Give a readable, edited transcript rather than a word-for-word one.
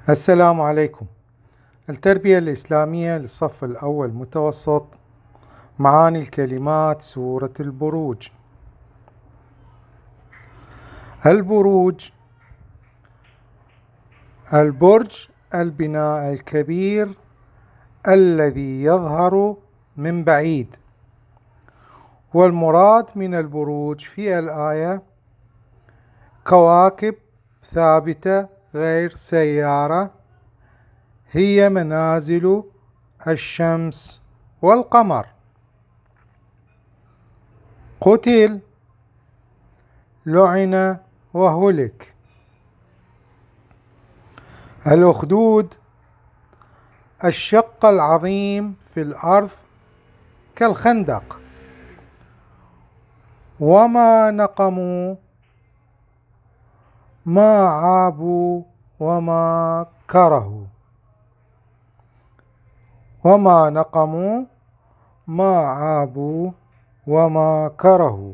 السلام عليكم. التربية الإسلامية للصف الأول متوسط. معاني الكلمات سورة البروج. البروج، البرج البناء الكبير الذي يظهر من بعيد. والمراد من البروج في الآية كواكب ثابتة غير سيارة هي منازل الشمس والقمر. قتل، لعن وهلك. الأخدود، الشق العظيم في الأرض كالخندق. وما نقموا ما عابوا وما كرهوا. وما نقموا ما عابوا وما كرهوا.